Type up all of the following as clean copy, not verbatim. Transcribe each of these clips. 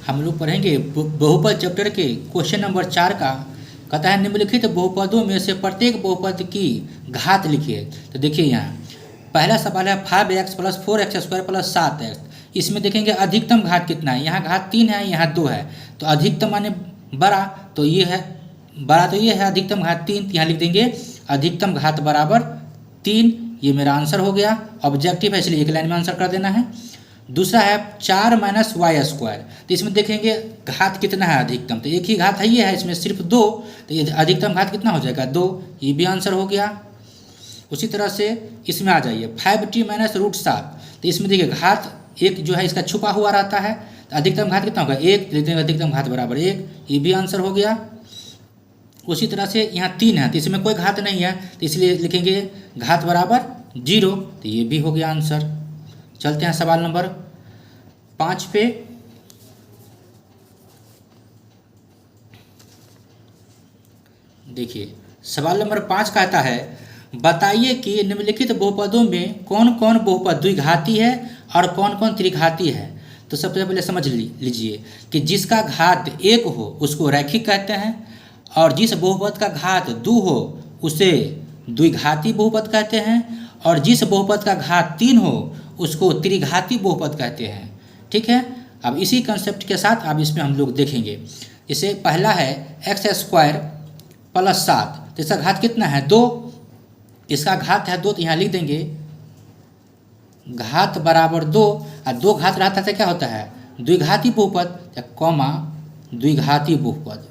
हम लोग पढ़ेंगे बहुपद चैप्टर के क्वेश्चन नंबर 4 का। कहता है निम्नलिखित बहुपदों में से प्रत्येक बहुपद की घात लिखिए। तो देखिए यहाँ पहला सवाल है 5x + 4x² + 7x। इसमें देखेंगे अधिकतम घात कितना है। यहाँ घात 3 है, यहाँ 2 है, तो अधिकतम माने बड़ा, तो ये है बड़ा, तो ये है अधिकतम घात 3। यहाँ लिख देंगे अधिकतम घात बराबर 3। ये मेरा आंसर हो गया। ऑब्जेक्टिव है इसलिए एक लाइन में आंसर कर देना है। दूसरा है 4 - y²। तो इसमें देखेंगे घात कितना है अधिकतम, तो एक ही घात है, ये है, इसमें सिर्फ 2, तो ये अधिकतम घात कितना हो जाएगा 2। ये भी आंसर हो गया। उसी तरह से इसमें आ जाइए 5t - √7। तो इसमें देखिए घात एक जो है इसका छुपा हुआ रहता है, तो अधिकतम घात कितना होगा 1, लिख देंगे अधिकतम घात बराबर 1। ये भी आंसर हो गया। उसी तरह से यहाँ 3 है, तो इसमें कोई घात नहीं है, तो इसलिए लिखेंगे घात बराबर 0, तो ये भी हो गया आंसर। चलते हैं सवाल नंबर 5 पे। देखिए सवाल नंबर 5 कहता है बताइए कि निम्नलिखित बहुपदों में कौन कौन बहुपद द्विघाती है और कौन कौन त्रिघाती है। तो सबसे पहले समझ लीजिए कि जिसका घात 1 हो उसको रैखिक कहते हैं, और जिस बहुपद का घात 2 हो उसे द्विघाती बहुपद कहते हैं, और जिस बहुपद का घात 3 हो उसको त्रिघाती बहुपद कहते हैं। ठीक है, अब इसी कंसेप्ट के साथ अब इसमें हम लोग देखेंगे। जैसे पहला है x² + 7, तो इसका घात कितना है 2। इसका घात है 2, तो यहाँ लिख देंगे घात बराबर 2, और 2 घात रहता है तो क्या होता है द्विघाती बहुपद, कॉमा द्विघाती बहुपद।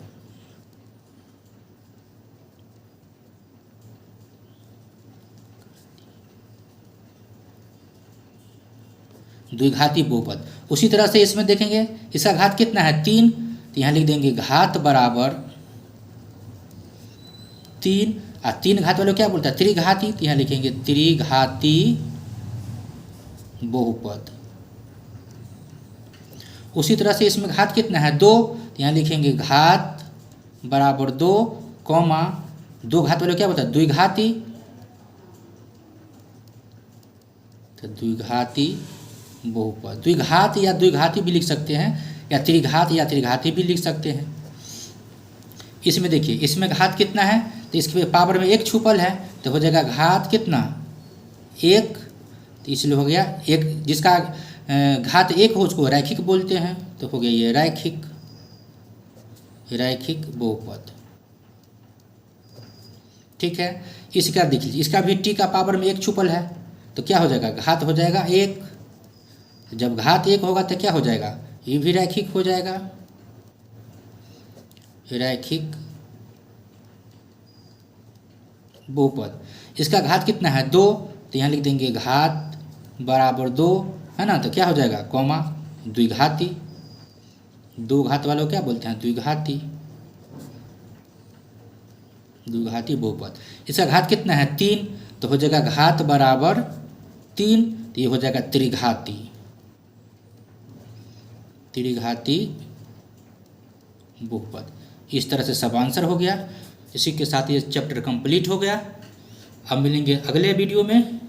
द्विघाती बहुपद। उसी तरह से इसमें देखेंगे इसका घात कितना है 3, तो यहाँ लिख देंगे घात बराबर 3, और 3 घात वाले क्या बोलता है त्रिघाती, तो यहाँ लिखेंगे त्रिघाती बहुपद। उसी तरह से इसमें घात कितना है 2, तो यहाँ लिखेंगे घात बराबर 2, कॉमा 2 घात वाले क्या बोलता है द्विघाती, तो द्विघाती बहुपद। द्विघात या द्विघाती भी लिख सकते हैं, या त्रिघात या त्रिघाती भी लिख सकते हैं। इसमें देखिए इसमें घात कितना है, तो इसके पावर में 1 छुपल है, तो हो जाएगा घात कितना 1, तो इसलिए हो गया 1। जिसका घात 1 हो उसको रैखिक बोलते हैं, तो हो गया ये रैखिक बहुपद। ठीक है, इसका देख लीजिए इसका भी t का पावर में 1 छुपल है, तो क्या हो जाएगा घात हो जाएगा 1। जब घात 1 होगा तो क्या हो जाएगा ये भी रैखिक हो जाएगा, रैखिक बहुपद। इसका घात कितना है 2, तो यहाँ लिख देंगे घात बराबर 2, है ना, तो क्या हो जाएगा कॉमा द्विघाती। 2 घात वालों क्या बोलते हैं द्विघाती बहुपद। इसका घात कितना है 3, तो हो जाएगा घात बराबर 3, तो ये हो जाएगा त्रिघाती बहुपद। इस तरह से सब आंसर हो गया। इसी के साथ ये चैप्टर कंप्लीट हो गया। अब मिलेंगे अगले वीडियो में।